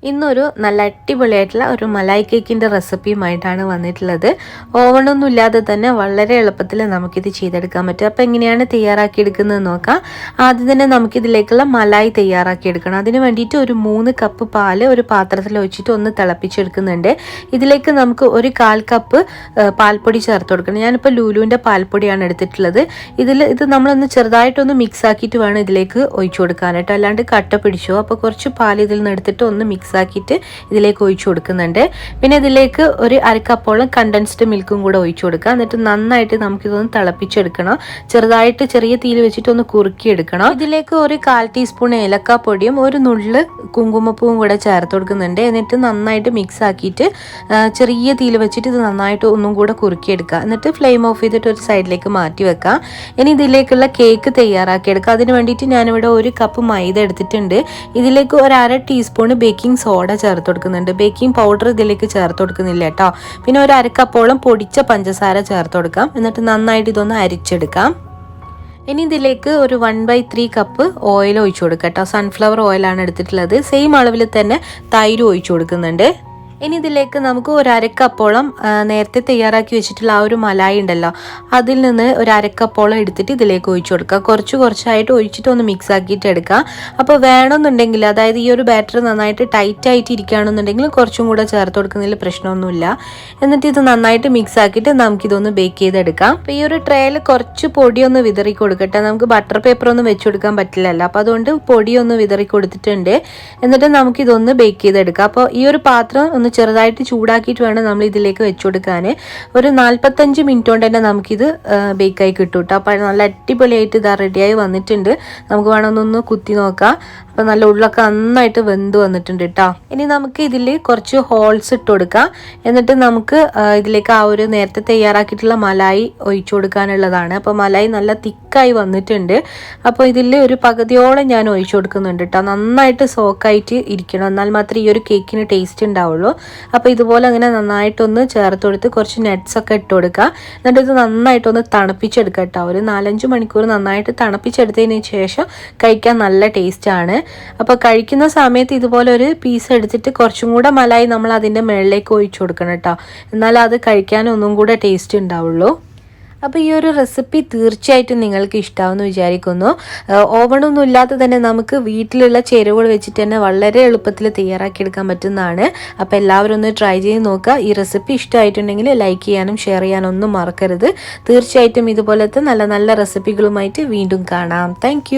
ഇന്നൊരു നല്ല അടിപൊളിയായിട്ടുള്ള ഒരു മലായി കേക്കിൻ്റെ റെസിപ്പിയുമായിട്ടാണ് വന്നിട്ടുള്ളത്. ഓവണൊന്നും ഇല്ലാതെ തന്നെ വളരെ എളുപ്പത്തിൽ നമുക്കിത് ചെയ്തെടുക്കാൻ പറ്റും. അപ്പോൾ എങ്ങനെയാണ് തയ്യാറാക്കിയെടുക്കുന്നത് നോക്കാം. ആദ്യം തന്നെ നമുക്കിതിലേക്കുള്ള മലായി തയ്യാറാക്കിയെടുക്കണം. അതിന് വേണ്ടിയിട്ട് ഒരു 3 കപ്പ് പാല് ഒരു പാത്രത്തിൽ ഒഴിച്ചിട്ട് ഒന്ന് തിളപ്പിച്ചെടുക്കുന്നുണ്ട്. ഇതിലേക്ക് നമുക്ക് ഒരു 1/4 കപ്പ് പാൽപ്പൊടി ചേർത്ത് കൊടുക്കണം. ഞാനിപ്പോൾ ലൂലുവിൻ്റെ പാൽപ്പൊടിയാണ് എടുത്തിട്ടുള്ളത്. ഇത് നമ്മളൊന്ന് ചെറുതായിട്ടൊന്ന് മിക്സ് ആക്കിയിട്ട് വേണം ഇതിലേക്ക് ഒഴിച്ചു കൊടുക്കാനായിട്ട്, അല്ലാണ്ട് കട്ട പിടിച്ചോ. അപ്പോൾ കുറച്ച് പാൽ ഇതിൽ നിന്ന് എടുത്തിട്ട് ഒന്ന് മിക്സ് ആക്കിയിട്ട് ഇതിലേക്ക് ഒഴിച്ചു കൊടുക്കുന്നുണ്ട്. പിന്നെ ഇതിലേക്ക് ഒരു 1/2 കപ്പോളം കണ്ടൻസ്ഡ് മിൽക്കും കൂടെ ഒഴിച്ചു കൊടുക്കുക. എന്നിട്ട് നന്നായിട്ട് നമുക്കിതൊന്ന് തിളപ്പിച്ചെടുക്കണം. ചെറുതായിട്ട് ചെറിയ തീയിൽ വെച്ചിട്ട് ഒന്ന് കുറുക്കിയെടുക്കണം. ഇതിലേക്ക് ഒരു 1/4 ടീസ്പൂൺ ഏലക്കാപ്പൊടിയും ഒരു നുള്ള് കുങ്കുമപ്പൂവും കൂടെ ചേർത്ത് കൊടുക്കുന്നുണ്ട്. എന്നിട്ട് നന്നായിട്ട് മിക്സ് ആക്കിയിട്ട് ചെറിയ തീയിൽ വെച്ചിട്ട് ഇത് നന്നായിട്ട് ഒന്നും കൂടെ കുറുക്കിയെടുക്കുക. എന്നിട്ട് ഫ്ലെയിം ഓഫ് ചെയ്തിട്ട് ഒരു സൈഡിലേക്ക് മാറ്റി വെക്കാം. ഇനി ഇതിലേക്കുള്ള കേക്ക് തയ്യാറാക്കിയെടുക്കുക. അതിന് വേണ്ടിയിട്ട് ഞാനിവിടെ 1 കപ്പ് മൈദ എടുത്തിട്ടുണ്ട്. ഇതിലേക്ക് ഒരു 1/2 ടീസ്പൂൺ ബേക്കിംഗ് സോഡ ചേർത്ത് കൊടുക്കുന്നുണ്ട്. ബേക്കിംഗ് പൗഡർ ഇതിലേക്ക് ചേർത്ത് കൊടുക്കുന്നില്ല കേട്ടോ. പിന്നെ ഒരു 1/2 കപ്പോളം പൊടിച്ച പഞ്ചസാര ചേർത്ത് കൊടുക്കാം. എന്നിട്ട് നന്നായിട്ട് ഇതൊന്ന് അരിച്ചെടുക്കാം. ഇനി ഇതിലേക്ക് ഒരു 1/3 കപ്പ് ഓയിൽ ഒഴിച്ചു കൊടുക്കാം കേട്ടോ. സൺഫ്ലവർ ഓയിലാണ് എടുത്തിട്ടുള്ളത്. സെയിം അളവിൽ തന്നെ തൈര് ഒഴിച്ചു കൊടുക്കുന്നുണ്ട്. ഇനി ഇതിലേക്ക് നമുക്ക് ഒരു 1/2 കപ്പോളം നേരത്തെ തയ്യാറാക്കി വെച്ചിട്ടുള്ള ആ ഒരു മലായി ഉണ്ടല്ലോ, അതിൽ നിന്ന് ഒരു 1/2 കപ്പോളം എടുത്തിട്ട് ഇതിലേക്ക് ഒഴിച്ചു കൊടുക്കുക. കുറച്ചായിട്ട് ഒഴിച്ചിട്ട് ഒന്ന് മിക്സ് ആക്കിയിട്ട് എടുക്കുക. അപ്പോൾ വേണമെന്നുണ്ടെങ്കിൽ, അതായത് ഈ ഒരു ബാറ്റർ നന്നായിട്ട് ടൈറ്റ് ആയിട്ട് ഇരിക്കുകയാണെന്നുണ്ടെങ്കിൽ കുറച്ചും കൂടെ ചേർത്ത് കൊടുക്കുന്നതിൽ പ്രശ്നമൊന്നുമില്ല. എന്നിട്ട് ഇത് നന്നായിട്ട് മിക്സ് ആക്കിയിട്ട് നമുക്കിതൊന്ന് ബേക്ക് ചെയ്തെടുക്കാം. അപ്പോൾ ഈ ഒരു ട്രേയിൽ കുറച്ച് പൊടിയൊന്ന് വിതറി കൊടുക്കട്ടെ. നമുക്ക് ബട്ടർ പേപ്പർ ഒന്നും വെച്ച് കൊടുക്കാൻ പറ്റില്ലല്ലോ, അപ്പോൾ അതുകൊണ്ട് പൊടിയൊന്ന് വിതറി കൊടുത്തിട്ടുണ്ട്. എന്നിട്ട് നമുക്കിതൊന്ന് ബേക്ക് ചെയ്തെടുക്കാം. അപ്പോൾ ഈ ഒരു പാത്രം ഒന്ന് ചെറുതായിട്ട് ചൂടാക്കിയിട്ട് വേണം നമ്മൾ ഇതിലേക്ക് വെച്ച് കൊടുക്കാൻ. ഒരു 45 മിനിറ്റ് കൊണ്ട് തന്നെ നമുക്കിത് ബേക്കായി കിട്ടും കേട്ടോ. അപ്പോൾ നല്ല അടിപൊളിയായിട്ട് ഇതാ റെഡിയായി വന്നിട്ടുണ്ട്. നമുക്ക് വേണമെന്നൊന്ന് കുത്തി നോക്കാം. അപ്പോൾ നല്ല ഉള്ളൊക്കെ നന്നായിട്ട് വെന്ത് വന്നിട്ടുണ്ട് കേട്ടോ. ഇനി നമുക്ക് ഇതിൽ കുറച്ച് ഹോൾസ് ഇട്ട് കൊടുക്കാം. എന്നിട്ട് നമുക്ക് ഇതിലേക്ക് ആ ഒരു നേരത്തെ തയ്യാറാക്കിയിട്ടുള്ള മലായി ഒഴിച്ചു കൊടുക്കാനുള്ളതാണ്. അപ്പോൾ മലായി നല്ല തിക്കായി വന്നിട്ടുണ്ട്. അപ്പോൾ ഇതിൽ ഒരു പകുതിയോളം ഞാൻ ഒഴിച്ചു കൊടുക്കുന്നുണ്ട് കേട്ടോ. നന്നായിട്ട് സോക്കായിട്ട് ഇരിക്കണം, എന്നാൽ മാത്രമേ ഈ ഒരു കേക്കിന് ടേസ്റ്റ് ഉണ്ടാവുള്ളൂ. അപ്പോൾ ഇതുപോലെ അങ്ങനെ നന്നായിട്ടൊന്ന് ചേർത്ത് കൊടുത്ത് കുറച്ച് നട്ട്സ് ഒക്കെ ഇട്ട് കൊടുക്കുക. എന്നിട്ട് ഇത് നന്നായിട്ടൊന്ന് തണുപ്പിച്ചെടുക്കുക കേട്ടോ. ഒരു 4-5 മണിക്കൂർ നന്നായിട്ട് തണുപ്പിച്ചെടുത്തതിന് ശേഷം കഴിക്കാൻ നല്ല ടേസ്റ്റാണ്. അപ്പോൾ കഴിക്കുന്ന സമയത്ത് ഇതുപോലെ ഒരു പീസ് എടുത്തിട്ട് കുറച്ചും കൂടെ മലായി നമ്മൾ അതിൻ്റെ മുകളിലേക്ക് ഒഴിച്ചു കൊടുക്കണം കേട്ടോ. എന്നാൽ അത് കഴിക്കാൻ ഒന്നും കൂടെ ടേസ്റ്റ് ഉണ്ടാവുള്ളൂ. അപ്പോൾ ഈ ഒരു റെസിപ്പി തീർച്ചയായിട്ടും നിങ്ങൾക്ക് ഇഷ്ടമാവുമെന്ന് വിചാരിക്കുന്നു. ഓവണൊന്നും ഇല്ലാതെ തന്നെ നമുക്ക് വീട്ടിലുള്ള ചേരുവകൾ വെച്ചിട്ട് തന്നെ വളരെ എളുപ്പത്തിൽ തയ്യാറാക്കിയെടുക്കാൻ പറ്റുന്നതാണ്. അപ്പോൾ എല്ലാവരും ഒന്ന് ട്രൈ ചെയ്ത് നോക്കുക. ഈ റെസിപ്പി ഇഷ്ടമായിട്ടുണ്ടെങ്കിൽ ലൈക്ക് ചെയ്യാനും ഷെയർ ചെയ്യാനും ഒന്നും മറക്കരുത്. തീർച്ചയായിട്ടും ഇതുപോലത്തെ നല്ല നല്ല റെസിപ്പികളുമായിട്ട് വീണ്ടും കാണാം. താങ്ക്